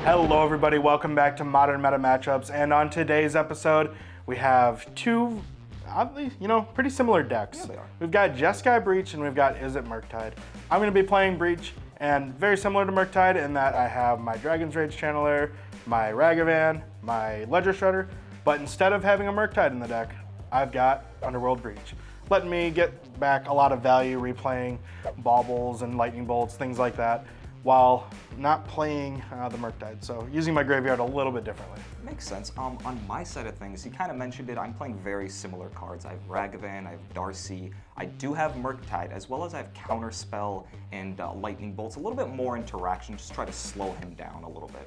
Hello everybody, welcome back to Modern Meta Matchups, and on today's episode, we have two, oddly, pretty similar decks. Yeah, they are. We've got Jeskai Breach and we've got Izzet Murktide. I'm going to be playing Breach, and very similar to Murktide in that I have my Dragon's Rage Channeler, my Ragavan, my Ledger Shredder, but instead of having a Murktide in the deck, I've got Underworld Breach, letting me get back a lot of value replaying baubles and lightning bolts, things like that, while not playing the Murktide, so using my graveyard a little bit differently. Makes sense. On my side of things, you kind of mentioned it, I'm playing very similar cards. I have Ragavan, I have Darcy, I do have Murktide, as well as I have Counterspell and Lightning Bolts, a little bit more interaction, just try to slow him down a little bit.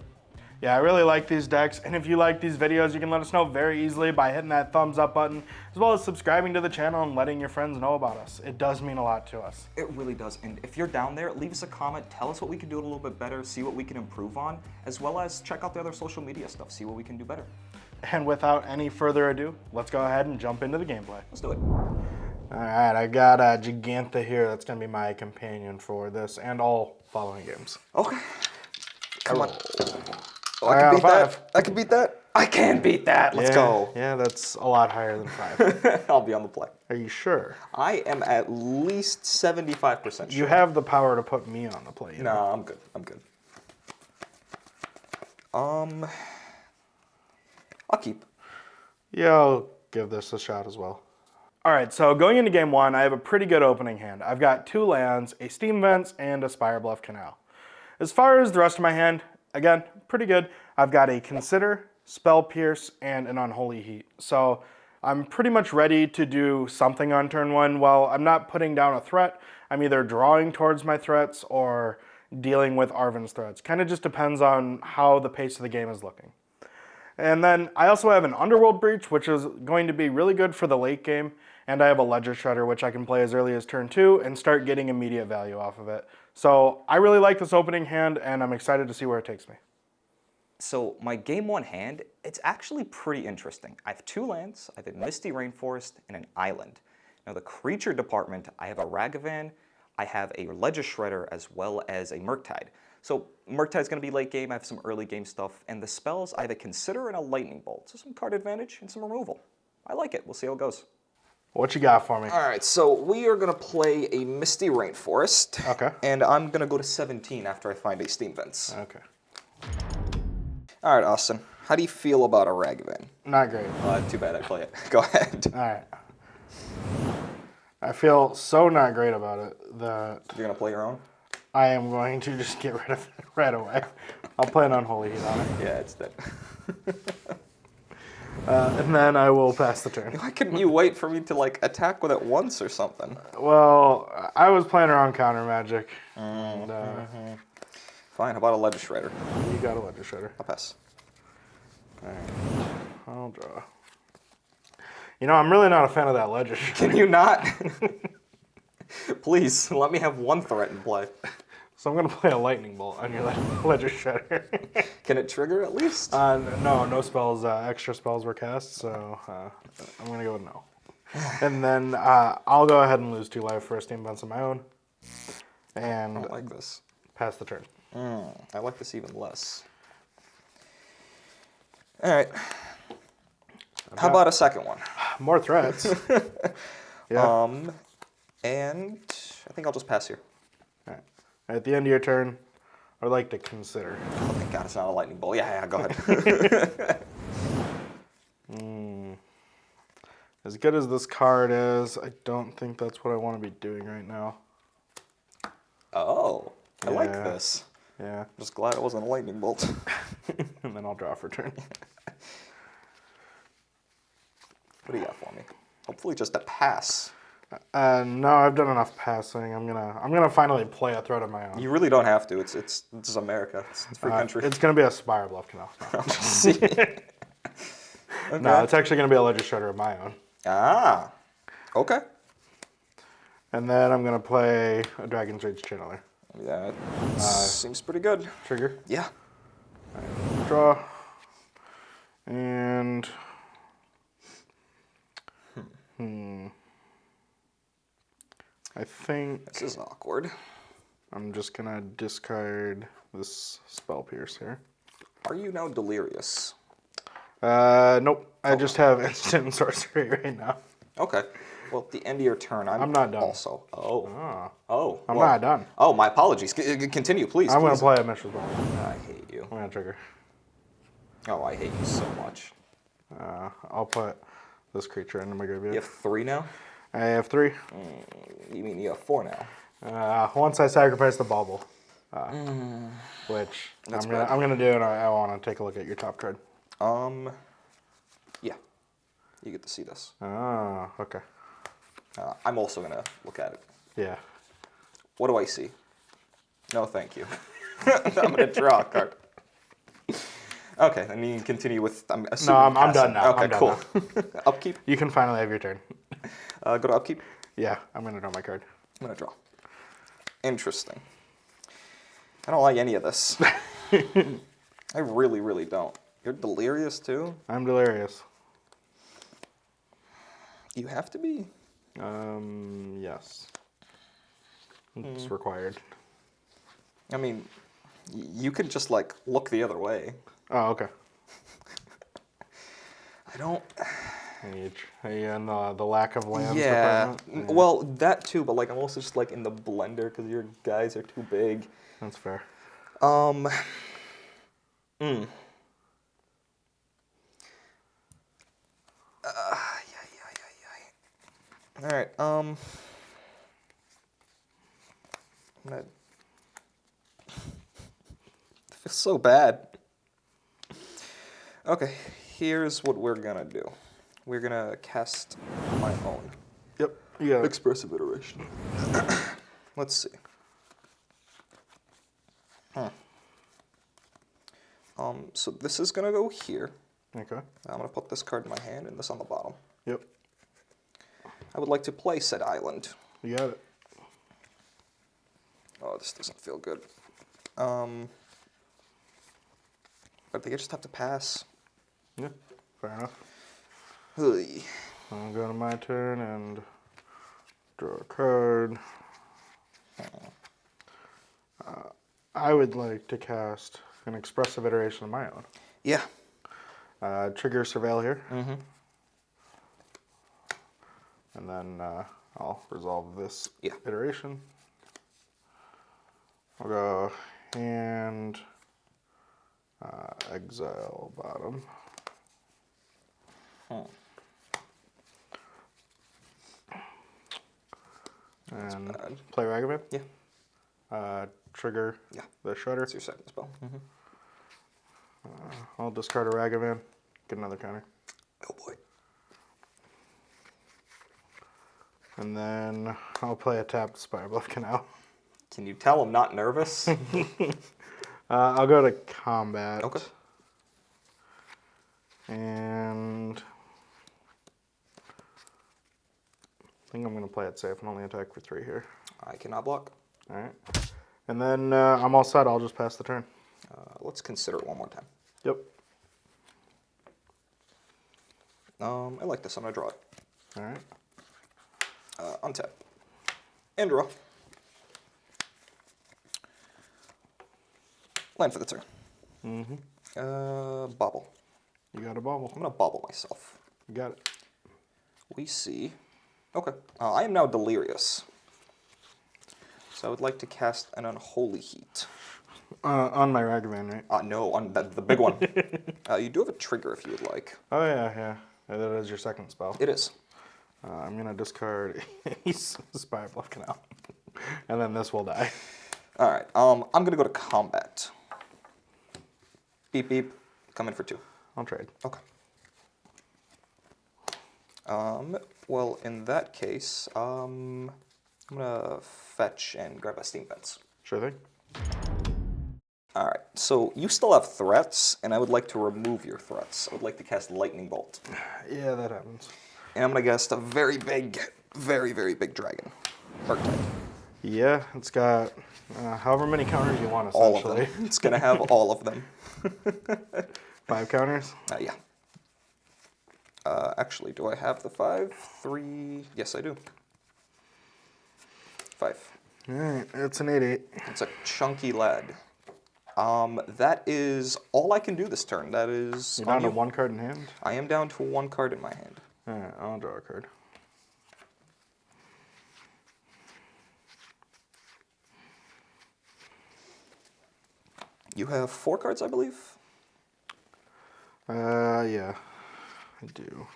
Yeah, I really like these decks, and if you like these videos, you can let us know very easily by hitting that thumbs up button, as well as subscribing to the channel and letting your friends know about us. It does mean a lot to us. It really does, and if you're down there, leave us a comment, tell us what we can do a little bit better, see what we can improve on, as well as check out the other social media stuff, see what we can do better. And without any further ado, let's go ahead and jump into the gameplay. Let's do it. All right, I got Gigantha here. That's going to be my companion for this and all following games. Okay. Come on. Oh, I I can got beat a 5. that. I can beat that. I can beat that. Let's go. Yeah, that's a lot higher than 5. I'll be on the play. Are you sure? I am at least 75% sure. You have the power to put me on the play. No, I'm good. I'm good. I'll keep. Yeah, I'll give this a shot as well. All right, so going into game 1, I have a pretty good opening hand. I've got 2 lands, a Steam Vents, and a Spire Bluff Canal. As far as the rest of my hand, again, pretty good. I've got a Consider, Spell Pierce, and an Unholy Heat. So I'm pretty much ready to do something on turn 1. While I'm not putting down a threat, I'm either drawing towards my threats or dealing with Arven's threats. Kind of just depends on how the pace of the game is looking. And then I also have an Underworld Breach, which is going to be really good for the late game. And I have a Ledger Shredder, which I can play as early as turn 2 and start getting immediate value off of it. So I really like this opening hand, and I'm excited to see where it takes me. So my game 1 hand, it's actually pretty interesting. I have 2 lands, I have a Misty Rainforest, and an island. Now the creature department, I have a Ragavan, I have a Ledger Shredder, as well as a Murktide. So Murktide's going to be late game, I have some early game stuff, and the spells, I have a Consider and a Lightning Bolt. So some card advantage and some removal. I like it, we'll see how it goes. What you got for me? All right, so we are going to play a Misty Rainforest. Okay. And I'm going to go to 17 after I find a Steam Vents. Okay. All right, Austin, how do you feel about a Ragavan? Not great. Too bad I play it. Go ahead. All right. I feel so not great about it that You're going to play your own? I am going to just get rid of it right away. I'll play an Unholy Heat on it. Yeah, it's dead. And then I will pass the turn. Why couldn't you wait for me to, like, attack with it once or something? Well, I was playing around counter magic. And, Fine, how about a Ledger Shredder? you got a Ledger Shredder. I'll pass. All right. I'll draw. I'm really not a fan of that Ledger Shredder. Can you not? Please, let me have one threat in play. So I'm going to play a Lightning Bolt on your Ledger Shredder. Can it trigger at least? No spells, extra spells were cast, so I'm going to go with no. And then I'll go ahead and lose 2 life for a Steam Vents of my own. And I don't like this. Pass the turn. I like this even less. All right. How about a second one? More threats. Yeah. And I think I'll just pass here. All right. At the end of your turn, I'd like to consider. Oh, thank God it's not a lightning bolt. Yeah, go ahead. As good as this card is, I don't think that's what I want to be doing right now. Oh, I like Yeah. this. Yeah. I'm just glad it wasn't a lightning bolt. And then I'll draw for turn. What do you got for me? Hopefully just a pass. No, I've done enough passing. I'm gonna finally play a threat of my own. You really don't have to. This is America. It's a free country. It's gonna be a Spire Bluff Canal. No. See? Okay. No, it's actually gonna be a Ledger Shredder of my own. Ah. Okay. And then I'm gonna play a Dragon's Rage Channeler. Yeah, seems pretty good. Trigger. Yeah. Right, draw. And I think This is awkward. I'm just gonna discard this Spell Pierce here. Are you now delirious? Nope. I just have instant sorcery right now. Okay. Well, at the end of your turn, I'm not done. Also. I'm not done. Oh, my apologies. Continue, please. I'm going please. to play a Mishra's Ball. I hate you. I'm going to trigger. Oh, I hate you so much. I'll put this creature into my graveyard. You have 3 now? I have 3. You mean you have 4 now? Once I sacrifice the bauble, which That's I'm gonna do, and I want to take a look at your top card. Yeah. You get to see this. Oh, okay. I'm also gonna look at it. Yeah. What do I see? No, thank you. I'm gonna draw a card. Okay, then you can continue with. I'm done now. Okay, cool. Upkeep. You can finally have your turn. Go to upkeep. Yeah, I'm gonna draw my card. I'm gonna draw. Interesting. I don't like any of this. I really, really don't. You're delirious too? I'm delirious. You have to be. Yes. It's required. I mean, you could just like look the other way. Oh, okay. I don't. And the lack of lands. Yeah. Department? Well, that too, but like I'm also just like in the blender because your guys are too big. That's fair. All right. I'm gonna. It feels so bad. Okay, here's what we're gonna do. We're gonna cast my own. Yep. You got it. Expressive iteration. Let's see. So this is gonna go here. Okay. I'm gonna put this card in my hand and this on the bottom. Yep. I would like to play said island. You got it. Oh, this doesn't feel good. But I think I just have to pass. Yeah. Fair enough. Hey. I'll go to my turn and draw a card. I would like to cast an expressive iteration of my own. Yeah. Trigger Surveil here. Mm-hmm. And then I'll resolve this Yeah. iteration. I'll go hand, exile bottom. And bad. play Ragavan. Yeah. Trigger the Shredder. That's your second spell. Mm-hmm. I'll discard a Ragavan, get another counter. Oh boy. And then I'll play a tapped Spirebluff Canal. Can you tell I'm not nervous? I'll go to combat. Okay. And I think I'm going to play it safe and only attack for 3 here. I cannot block. All right. And then I'm all set. I'll just pass the turn. Let's consider it one more time. Yep. I like this. I'm going to draw it. All right. Untap. And draw. Land for the turn. Mm-hmm. Bobble. You got a bauble. I'm going to bobble myself. You got it. We see. Okay. I am now delirious. So I would like to cast an Unholy Heat. On my Ragavan, right? No, on the big one. You do have a trigger if you would like. Oh, yeah. That is your second spell. It is. I'm going to discard a Spirebluff Canal. And then this will die. All right. I'm going to go to combat. Beep, beep. Come in for 2. I'll trade. Okay. Well, in that case, I'm going to fetch and grab a Steam Vents. Sure thing. All right. So you still have threats, and I would like to remove your threats. I would like to cast Lightning Bolt. Yeah, that happens. And I'm going to cast a very big, very, very big dragon. Murktide. Yeah, it's got however many counters you want, All essentially. of them. It's going to have all of them. 5 counters? Yeah. Actually, do I have the 5? 3? Yes, I do. 5. All right, it's an 8/8. It's a chunky lad. That is all I can do this turn. That is You're down to 1 card in hand? I am down to 1 card in my hand. Alright, I'll draw a card. You have 4 cards, I believe? Yeah, I do.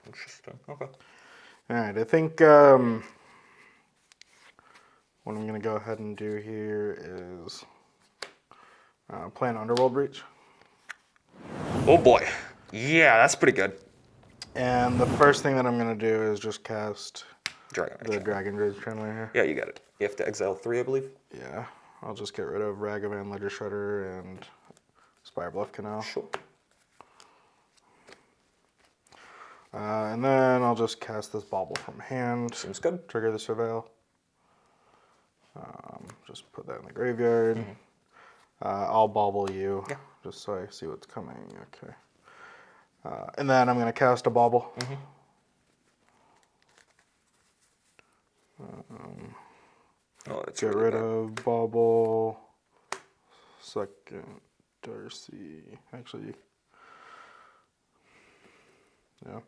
Interesting. Okay. Alright, I think what I'm going to go ahead and do here is play an Underworld Breach. Oh boy. Yeah, that's pretty good. And the first thing that I'm going to do is just cast Dragon the Dragon Rage Channeler here. Yeah, you got it. You have to exile 3, I believe. Yeah, I'll just get rid of Ragavan, Ledger Shredder, and Spire Bluff Canal. Sure. And then I'll just cast this Bauble from hand. Seems good. Trigger the Surveil. Just put that in the graveyard. I'll Bauble you, just so I see what's coming. Okay. And then I'm going to cast a Bauble. Get rid of Bauble. Second Darcy. Actually, yeah.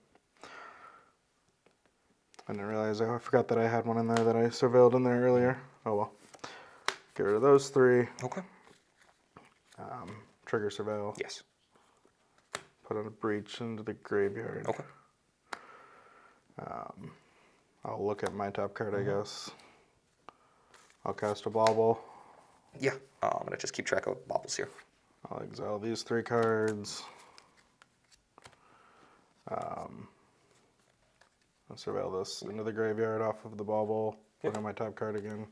I didn't realize, I forgot that I had one in there that I surveilled in there earlier. Oh well. Get rid of those 3. Okay. Trigger Surveil. Yes. Put on a Breach into the graveyard. Okay. I'll look at my top card, I guess. I'll cast a Bauble. Yeah. I'm going to just keep track of baubles here. I'll exile these 3 cards. I'll surveil this into the graveyard off of the Bauble. Look at my top card again.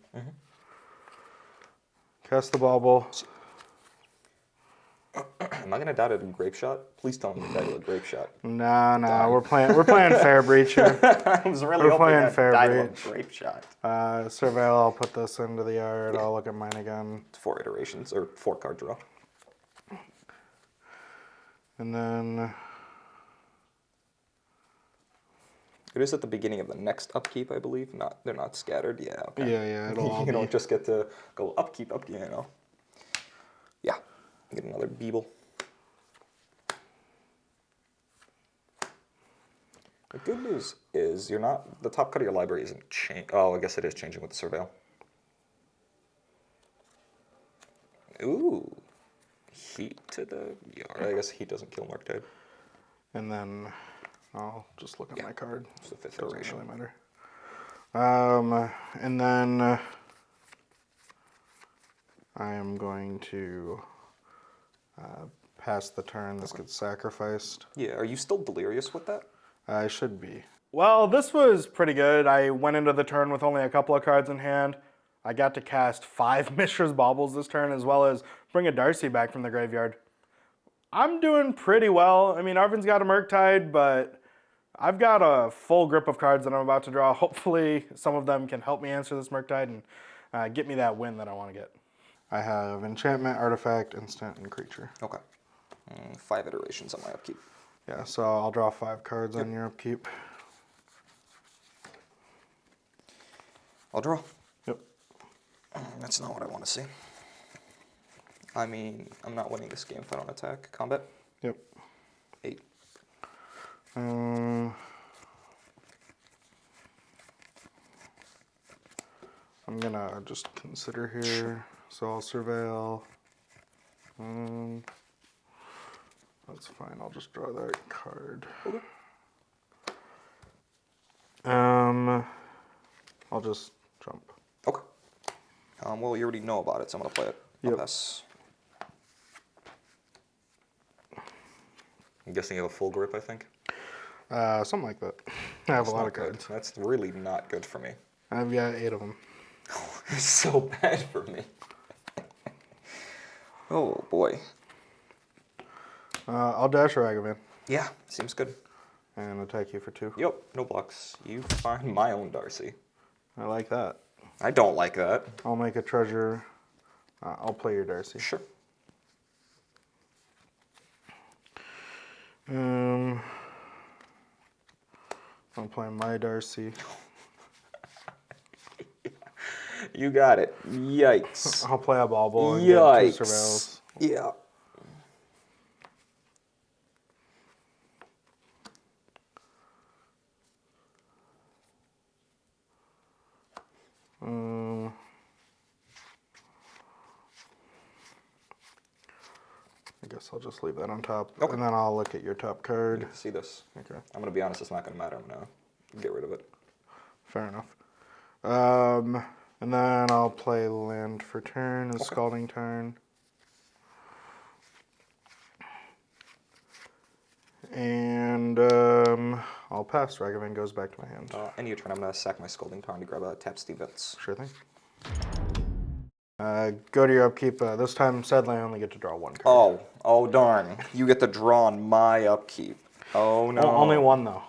Cast the Bauble. Am I going to die to a Grape Shot? Please tell me you die to a Grape Shot. Nah, we're playing Fair Breach here. I was really hoping playing I'd Fair die to a Breach. Grape Shot. Surveil, I'll put this into the yard. I'll look at mine again. 4 iterations, or 4 card draw. And then It is at the beginning of the next upkeep, I believe. They're not scattered. Yeah. Okay. yeah, it'll all You don't be. just get to go upkeep, you know. Yeah. Get another Beeble. The good news is you're not, the top cut of your library isn't changing. Oh, I guess it is changing with the Surveil. Ooh. Heat to the yard. I guess heat doesn't kill Murktide. And then I'll just look at my card. It's the 5th Doesn't iteration. really matter. And then I am going to pass the turn. This gets sacrificed. Yeah, are you still delirious with that? I should be. Well, this was pretty good. I went into the turn with only a couple of cards in hand. I got to cast 5 Mishra's Baubles this turn, as well as bring a Darcy back from the graveyard. I'm doing pretty well. I mean, Arven's got a Murktide, but I've got a full grip of cards that I'm about to draw. Hopefully, some of them can help me answer this Murktide and get me that win that I want to get. I have Enchantment, Artifact, Instant, and Creature. Okay. 5 iterations on my upkeep. Yeah, so I'll draw 5 cards on your upkeep. I'll draw. Yep. That's not what I want to see. I mean, I'm not winning this game if I don't attack. Combat? Yep. 8. I'm gonna just consider here. So I'll surveil. That's fine. I'll just draw that card. Okay. I'll just jump. Okay. Well, you already know about it, so I'm going to play it. I'll Yep. pass. I'm guessing you have a full grip, I think? Something like that. I have a lot of Good. cards. That's really not good for me. I've got 8 of them. It's so bad for me. Oh, boy. I'll dash a Ragavan Yeah, seems good. and attack you for 2. Yep, no blocks. You find my own Darcy. I like that. I don't like that. I'll make a treasure. I'll play your Darcy. Sure. I'll play my Darcy. You got it. Yikes. I'll play a bauble and get 2 surveils. Yeah. I guess I'll just leave that on top, and then I'll look at your top card. See this? Okay. I'm gonna be honest. It's not gonna matter. I'm gonna get rid of it. Fair enough. And then I'll play land for turn, a Scalding Tarn. And I'll pass. Ragavan goes back to my hand. End of your turn. I'm gonna sack my Scalding Tarn to grab a tap Stevens. Sure thing. Go to your upkeep. This time, sadly, I only get to draw 1 card. Oh darn. You get to draw on my upkeep. Oh no. Only 1 though.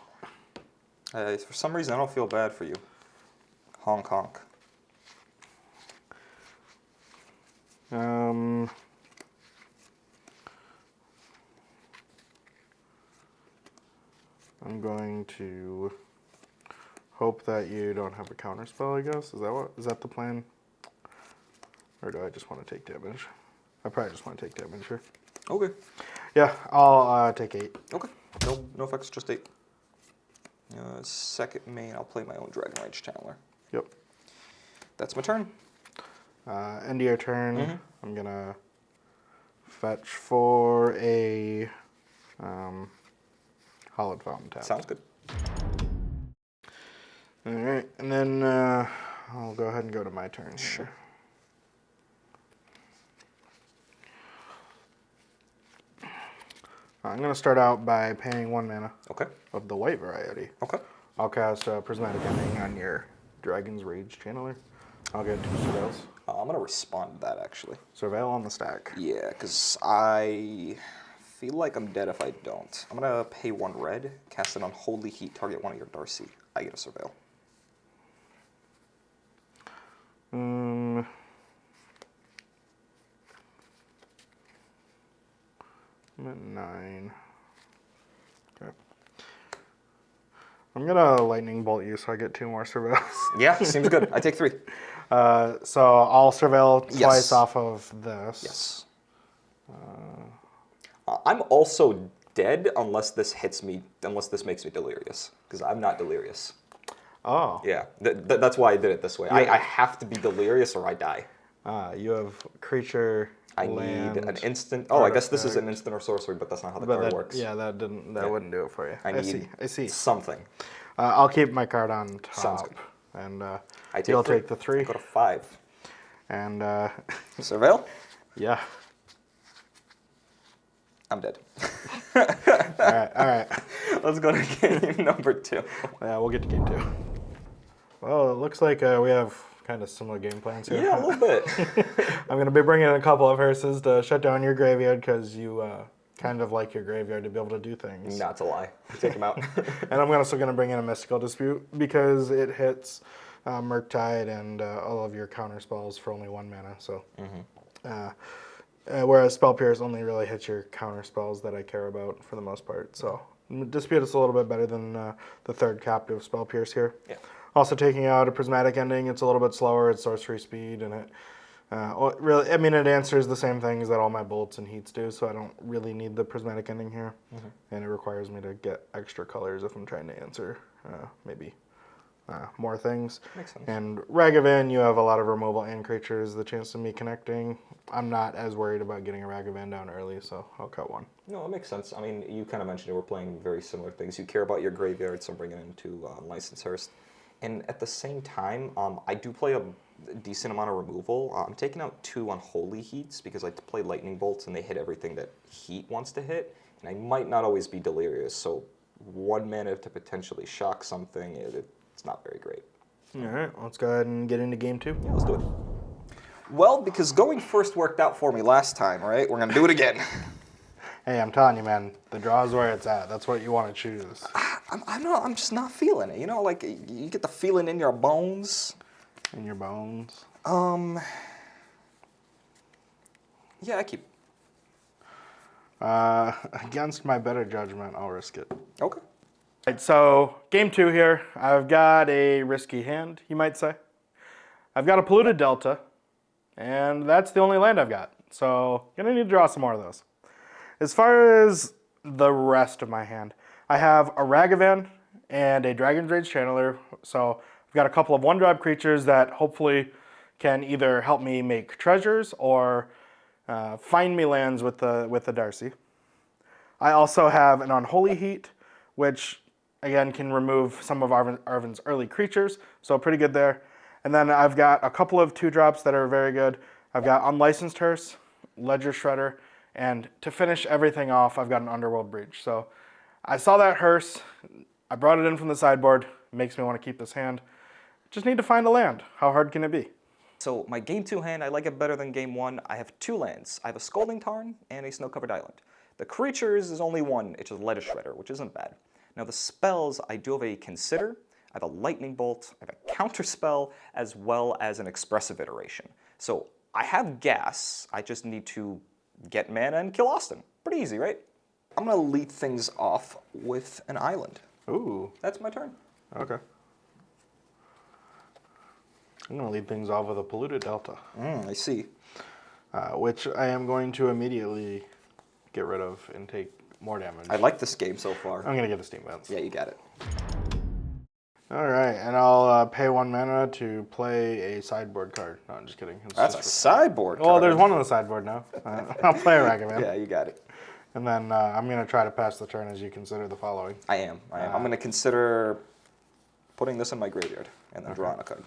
For some reason, I don't feel bad for you. Honk honk. I'm going to hope that you don't have a counter spell, I guess. Is that the plan? Or do I just want to take damage? I probably just want to take damage here. Okay. Yeah, I'll take 8. Okay. No effects, just 8. Second main, I'll play my own Dragon Rage Channeler. Yep. That's my turn. End of your turn, I'm going to fetch for a Hallowed Fountain tap. Sounds good. All right, and then I'll go ahead and go to my turn. Sure. I'm going to start out by paying 1 mana of the white variety. Okay. I'll cast a Prismatic Ending on your Dragon's Rage Channeler. I'll get 2 Surveils. I'm going to respond to that, actually. Surveil on the stack. Yeah, because I feel like I'm dead if I don't. I'm going to pay 1 red, cast it on Holy Heat, target one of your Darcy. I get a Surveil. I'm at 9. Okay. I'm gonna Lightning Bolt you so I get 2 more surveils. Yeah, seems good. I take 3. So I'll surveil twice off of this. Yes. I'm also dead unless this hits me, unless this makes me delirious, because I'm not delirious. Oh. Yeah, that's why I did it this way. I have to be delirious or I die. You have creature. I land, need an instant. Oh, I guess this is an instant or sorcery, but that's not how the card works. Yeah, that wouldn't do it for you. I see. Something. I'll keep my card on top. Sounds good. And you'll take the 3. Go to 5. And Surveil? Yeah. I'm dead. All right. Let's go to game number 2. Yeah, we'll get to game 2. Well, it looks like we have kind of similar game plans here. Yeah, a little bit. I'm going to be bringing in a couple of hearses to shut down your graveyard because you kind of like your graveyard to be able to do things. Not to lie. Take them out. And I'm also going to bring in a Mystical Dispute because it hits Murktide and all of your counter spells for only 1 mana. So, whereas Spell Pierce only really hits your counter spells that I care about for the most part. So Dispute is a little bit better than the 3rd captive Spell Pierce here. Yeah. Also taking out a Prismatic Ending, it's a little bit slower, it's sorcery speed, and it really, I mean, it answers the same things that all my bolts and heats do, so I don't really need the Prismatic Ending here. And it requires me to get extra colors if I'm trying to answer maybe more things. Makes sense. And Ragavan, you have a lot of removal and creatures, the chance of me connecting. I'm not as worried about getting a Ragavan down early, so I'll cut 1. No, it makes sense. I mean, you kind of mentioned it, we're playing very similar things. You care about your graveyard, so I'm bringing in 2 Licensed Hearse. And at the same time, I do play a decent amount of removal. I'm taking out 2 Unholy Heats because I play Lightning Bolts and they hit everything that Heat wants to hit. And I might not always be delirious, so 1 mana to potentially shock something, it's not very great. All right, let's go ahead and get into game 2. Yeah, let's do it. Well, because going first worked out for me last time, right? We're going to do it again. Hey, I'm telling you, man, the draw is where it's at. That's what you want to choose. I'm just not feeling it. You know, like you get the feeling in your bones. In your bones? Yeah, I keep. Against my better judgment, I'll risk it. Okay. Right, so game 2 here. I've got a risky hand, you might say. I've got a polluted delta, and that's the only land I've got. So gonna need to draw some more of those. As far as the rest of my hand, I have a Ragavan and a Dragon's Rage Channeler. So I've got a couple of 1-drop creatures that hopefully can either help me make treasures or find me lands with the Darcy. I also have an Unholy Heat, which again can remove some of Arven's early creatures, so pretty good there. And then I've got a couple of 2-drops that are very good. I've got Unlicensed Hearse, Ledger Shredder, and to finish everything off, I've got an Underworld Breach. So I saw that Hearse, I brought it in from the sideboard. It makes me want to keep this hand. Just need to find a land. How hard can it be? So my game 2 hand, I like it better than game 1. I have 2 lands. I have a Scalding Tarn and a Snow-Covered Island. The creatures is only one, it's just Ledger Shredder, which isn't bad. Now the spells, I do have a Consider, I have a Lightning Bolt, I have a Counter Spell, as well as an Expressive Iteration. So I have gas, I just need to get mana and kill Austin. Pretty easy, right? I'm gonna lead things off with an island. Ooh. That's my turn. Okay. I'm going to lead things off with a polluted delta. I see. Which I am going to immediately get rid of and take more damage. I like this game so far. I'm going to get a Steam Vents. Yeah, you got it. Alright, and I'll pay 1 mana to play a sideboard card. No, I'm just kidding. That's a sideboard Well, card. there's one on the sideboard now. I'll play a Ragavan. Yeah, you got it. And then I'm going to try to pass the turn as you consider the following. I am. I'm going to consider putting this in my graveyard and then drawing a card.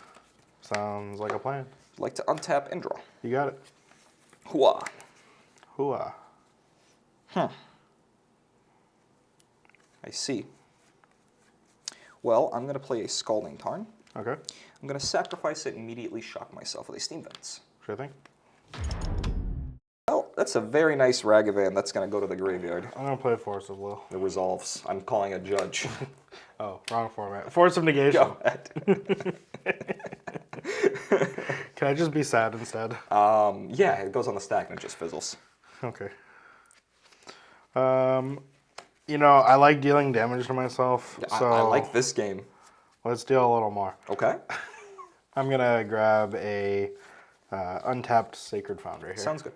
Sounds like a plan. Like to untap and draw. You got it. Hooah. Hooah. I see. Well, I'm going to play a Scalding Tarn. Okay. I'm going to sacrifice it and immediately shock myself with a Steam Vents. Sure thing. Well, that's a very nice Ragavan that's going to go to the graveyard. I'm going to play Force of Will. The resolves. I'm calling a judge. Oh, wrong format. Force of Negation. Go ahead. Can I just be sad instead? Yeah, it goes on the stack and it just fizzles. Okay. You know, I like dealing damage to myself, so I like this game. let's deal a little more. Okay. I'm gonna grab a untapped Sacred Foundry here. Sounds good.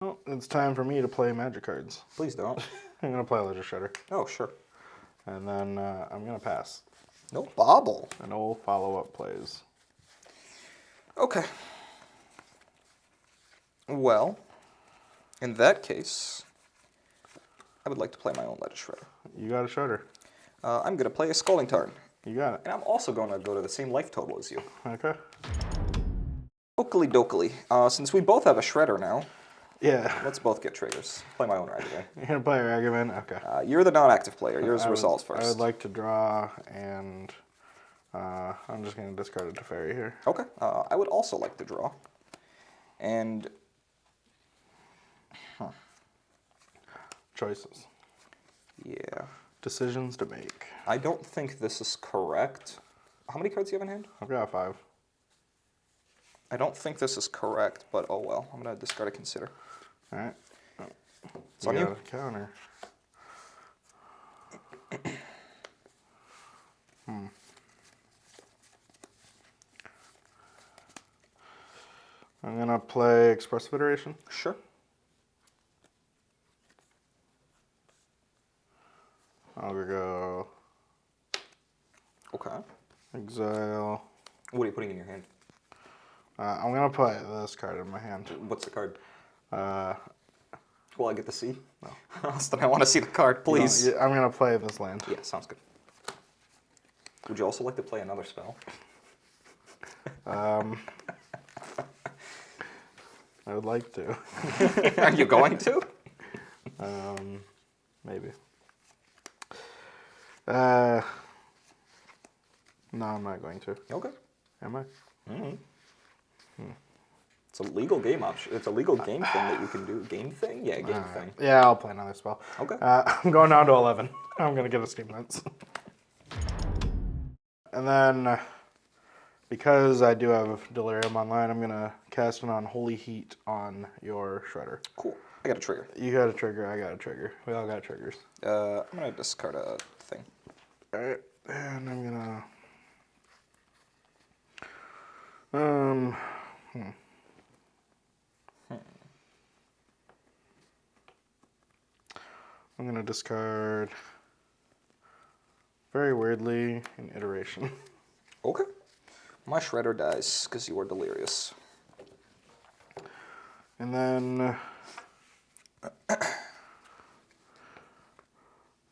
Well, it's time for me to play Magic cards. Please don't. I'm gonna play Ledger Shredder, Oh, sure. and then I'm gonna pass. No bobble. And all follow-up plays. Okay. Well, in that case, I would like to play my own Ledger Shredder. You got a Shredder. I'm going to play a Scalding Tarn. You got it. And I'm also going to go to the same life total as you. Okay. Oakley dokley. Since we both have a Shredder now, Yeah. let's both get traders. Play my own Ragavan. You're gonna play a Ragavan? Okay. You're the non-active player. Yours resolves first. I would like to draw, and I'm just gonna discard a Teferi here. Okay. I would also like to draw. And... Choices. yeah. Decisions to make. I don't think this is correct. How many cards do you have in hand? I've got 5. I don't think this is correct, but oh well. I'm going to discard a Consider. All right. It's on you. got a counter. I'm gonna play Expressive Iteration. Sure. I'll go Okay. exile. What are you putting in your hand? I'm gonna put this card in my hand. What's the card? Uh, Will I get to see? No. Austin, I want to see the card, please. no, I'm gonna play this land. Yeah, sounds good. Would you also like to play another spell? I would like to. Are you going to? Maybe. No, I'm not going to. Okay. Am I? It's a legal game option. It's a legal game thing that you can do. Game thing? Yeah, game thing. Yeah, I'll play another spell. Okay. I'm going down to 11. I'm going to get a Steam Vents. And then, because I do have Delirium online, I'm going to cast an Unholy Heat on your Shredder. Cool. I got a trigger. You got a trigger, I got a trigger. We all got triggers. I'm going to discard a thing. Alright, and I'm going to I'm going to discard, very weirdly, an iteration. Okay. My Shredder dies because you are delirious. And then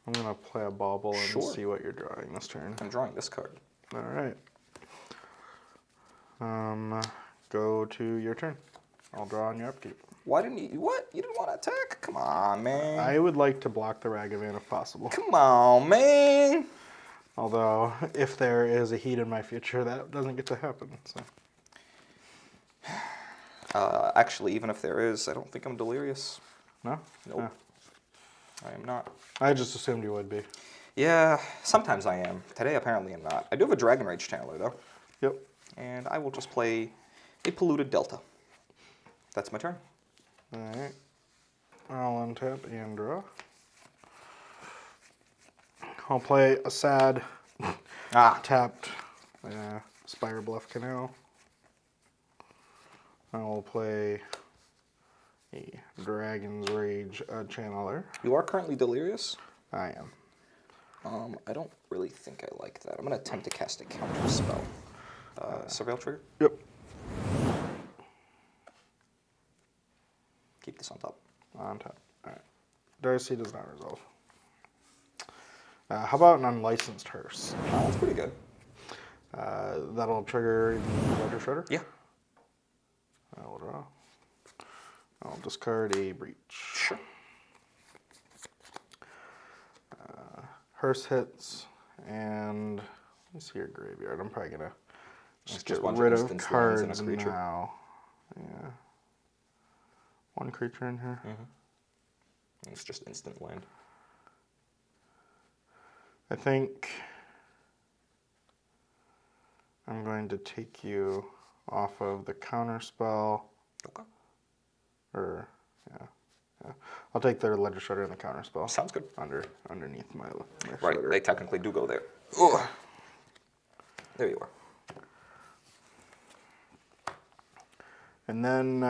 I'm going to play a bauble and Sure. see what you're drawing this turn. I'm drawing this card. All right. Go to your turn. I'll draw on your upkeep. Why didn't you? What? You didn't want to attack? Come on, man. I would like to block the Ragavan if possible. Come on, man. Although, if there is a heat in my future, that doesn't get to happen. So. Actually, even if there is, I don't think I'm delirious. No? Nope. No. I am not. I just assumed you would be. Yeah, sometimes I am. Today, apparently, I'm not. I do have a Dragon Rage Channeler, though. Yep. And I will just play a Polluted Delta. That's my turn. Alright. I'll untap and draw. I'll play a sad tapped Spire Bluff Canal. I will play a Dragon's Rage Channeler. You are currently delirious? I am. I don't really think I like that. I'm going to attempt to cast a counter spell. Surveil trigger? Yep. Keep this on top. On top. Alright. Darcy does not resolve. How about an Unlicensed Hearse? That's pretty good. That'll trigger the Ledger Shredder? Yeah. I will draw. I'll discard a Breach. Sure. Hearse hits, and let me see your graveyard. I'm probably gonna just Just get bunch rid of of instants, lands, and a cards creature. now. Yeah. One creature in here. It's just instant land. I think I'm going to take you off of the counter spell. Okay. Or yeah. I'll take their Ledger Shredder and the counter spell. Sounds good. Underneath my Right, Shredder. they technically do go there. Ugh. There you are. And then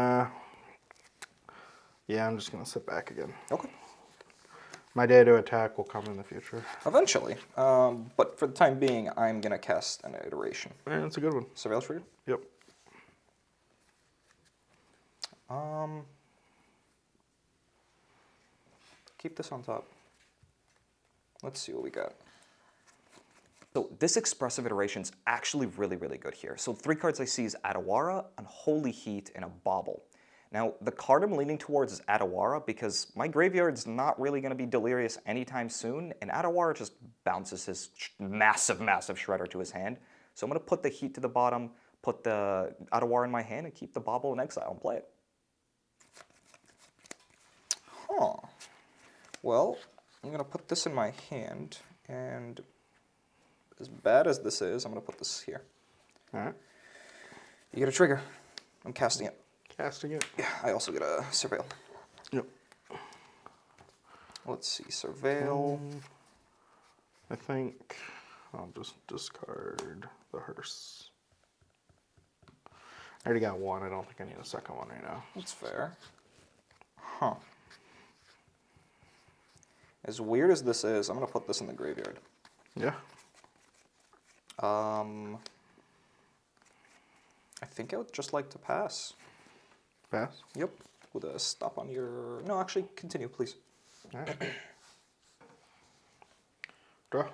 yeah, I'm just gonna sit back again. Okay. My day to attack will come in the future. Eventually. But for the time being, I'm going to cast an iteration. Yeah, that's a good one. Surveil trigger? Yep. Keep this on top. Let's see what we got. So this expressive iteration is actually really, really good here. So 3 cards I see is Adawara, Unholy Heat, and a Bauble. Now, the card I'm leaning towards is Adawara because my graveyard's not really going to be delirious anytime soon, and Adawara just bounces his massive, massive Shredder to his hand. So I'm going to put the Heat to the bottom, put the Adawara in my hand, and keep the Bauble in exile and play it. Huh. Well, I'm going to put this in my hand, and as bad as this is, I'm going to put this here. All right. You get a trigger. I'm casting it. Casting it. Yeah, I also get a Surveil. Yep. Let's see, Surveil. I think I'll just discard the Hearse. I already got one. I don't think I need a second one right now. That's fair. Huh. As weird as this is, I'm going to put this in the graveyard. Yeah. I think I would just like to pass. Pass? Yep. With a stop on your... No, actually, continue, please. All right. Draw.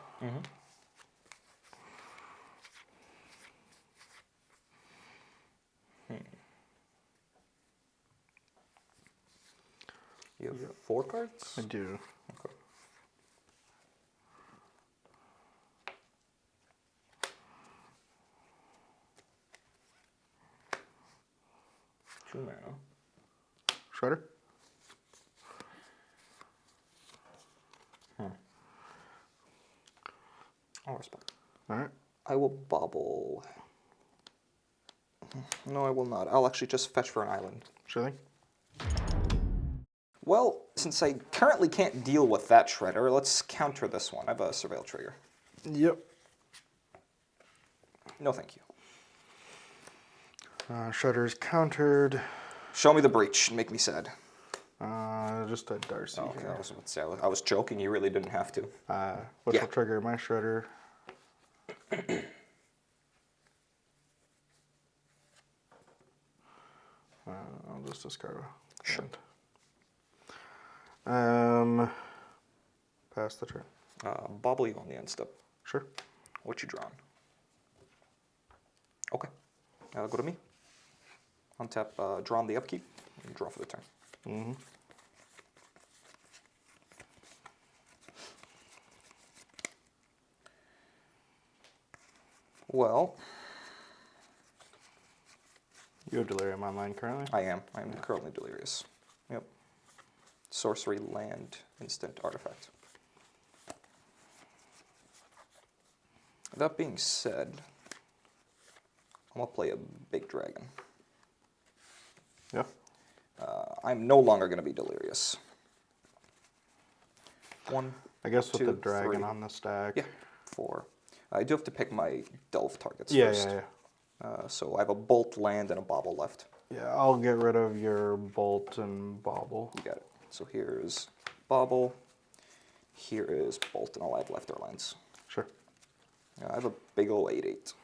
You have 4 cards? I do. Okay. Two mana. Shredder? I'll respond. All right. I will bobble. No, I will not. I'll actually just fetch for an island. Sure thing. Well, since I currently can't deal with that Shredder, let's counter this one. I have a Surveil trigger. Yep. No, thank you. Shredder's countered. Show me the breach and make me sad. Just a Darcy Okay, here. I was joking. You really didn't have to. Which will trigger my Shredder. I'll just discard a Sure. Pass the turn. Bobble you on the end step. Sure. What you drawing? Okay. Go to me. Untap, draw on the upkeep, and draw for the turn. Mm-hmm. Well, You have Delirium online currently? I am. I am currently delirious. Yep. Sorcery, land, instant, artifact. That being said, I'm going to play a big dragon. Yeah. I'm no longer going to be delirious. One, I guess with two, the dragon 3. on the stack. Yeah, 4. I do have to pick my delve targets Yeah, first. yeah. So I have a bolt, land, and a bauble left. Yeah, I'll get rid of your bolt and bauble. You got it. So here's bauble. Here is bolt, and all I have left are lands. Sure. I have a big ol' 8/8.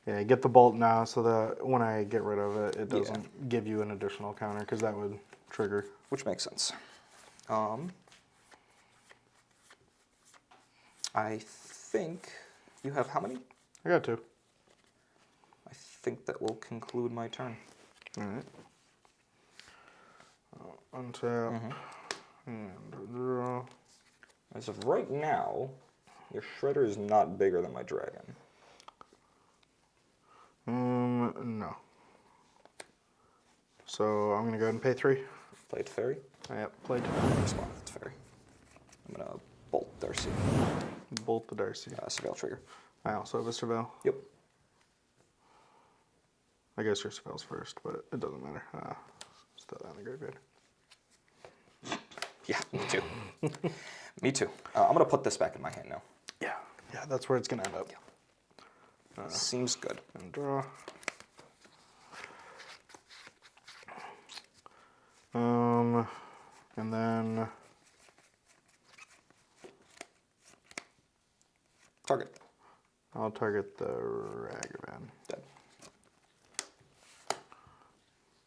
Yeah, get the bolt now so that when I get rid of it, it doesn't give you an additional counter, because that would trigger. Which makes sense. I think you have how many? I got 2. I think that will conclude my turn. Alright. Untap. And draw. As of right now, your shredder is not bigger than my dragon. No. So I'm gonna go ahead and pay 3. Played fairy. Yep, played. Respond with fairy. I'm gonna bolt Darcy. Bolt the Darcy. Surveil trigger. I also have a Surveil. Yep. I guess your Surveil's first, but it doesn't matter. Just throw that in the graveyard. Yeah, me too. Me too. I'm gonna put this back in my hand now. Yeah, that's where it's gonna end up. Seems good. And draw. And then Target. I'll target the Ragavan. Dead.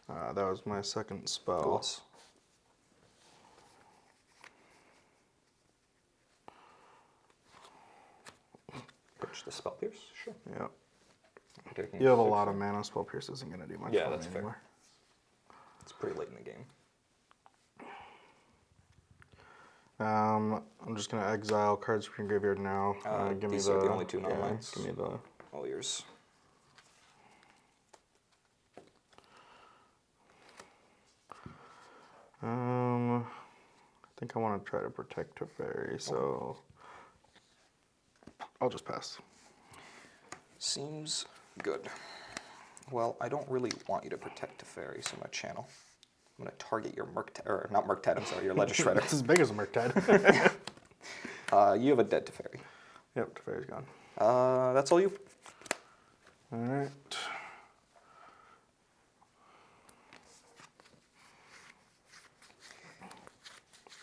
That was my second spell. Plus. Pitch the spell pierce. Sure. Yep. Taking You have a 6. lot of mana. Spell Pierce isn't gonna do much Yeah, for that's me fair. anymore. It's pretty late in the game. I'm just gonna exile cards from your graveyard now. Give me these the are the only 2 non-lands. Give me the. All yours. I think I want to try to protect Teferi, so I'll just pass. Seems good. Well, I don't really want you to protect Teferi, so I'm gonna channel. I'm gonna target your Murktide, or not Murktide, I'm sorry, your Ledger Shredder. It's as big as a Murktide. You have a dead Teferi. Yep, Teferi's gone. That's all you? All right.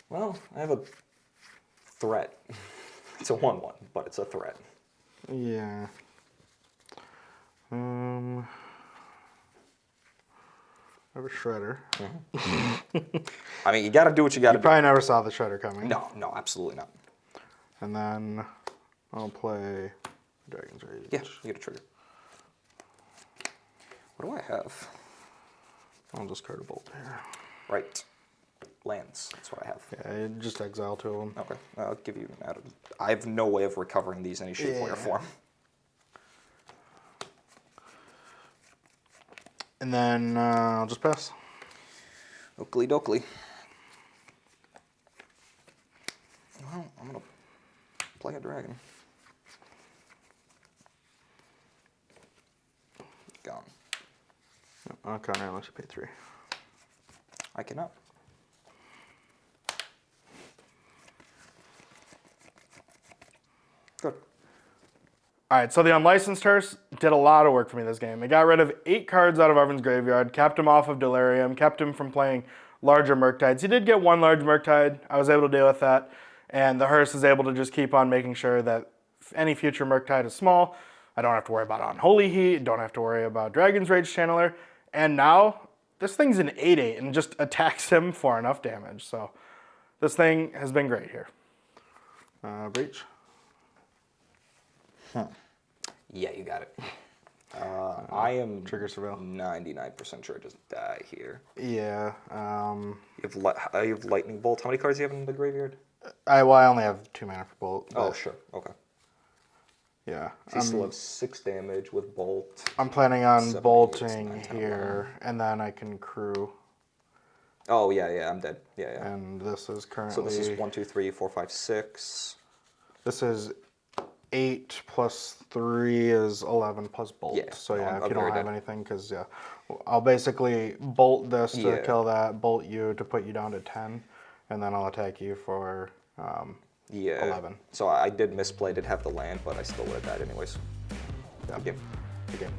Well, I have a threat. It's a 1/1, but it's a threat. Yeah. I have a Shredder. I mean, you gotta do what you gotta You probably never saw the Shredder coming. do. No, absolutely not. And then I'll play Dragon's Rage. Yeah, you get a trigger. What do I have? I'll discard a Bolt here. Right. Lands, that's what I have. Yeah, just exile 2 of them. Okay, I'll give you an added. I have no way of recovering these in any shape, way, or form. And then I'll just pass. Oakley dokley. Well, I'm gonna play a dragon. Gone. I'll counter unless you pay 3. I cannot. Good. All right, so the unlicensed did a lot of work for me this game. It got rid of 8 cards out of Arven's graveyard, kept him off of Delirium, kept him from playing larger Murktides. He did get 1 large Murktide. I was able to deal with that. And the Hearse is able to just keep on making sure that if any future Murktide is small, I don't have to worry about Unholy Heat, don't have to worry about Dragon's Rage Channeler. And now, this thing's an 8/8 and just attacks him for enough damage. So this thing has been great here. Breach. Yeah, you got it. I am Trigger Surveil. 99% sure it doesn't die here. Yeah. You have Lightning Bolt. How many cards do you have in the graveyard? I only have 2 mana for Bolt. Oh, sure. Okay. Yeah. So you still have 6 damage with Bolt. I'm planning on 7, 8, bolting 9, 10, here, and then I can crew. Oh, yeah, I'm dead. Yeah. And this is currently... So this is 1, 2, 3, 4, 5, 6. This is 8 plus 3 is 11 plus bolt. Yeah, So no, yeah, I'm if you don't very have dead. anything, because yeah, I'll basically bolt this to Yeah. kill that, bolt you to put you down to 10, and then I'll attack you for 11. So I did misplay, did have the land, but I still would have died anyways. Yeah. Good game. Good game.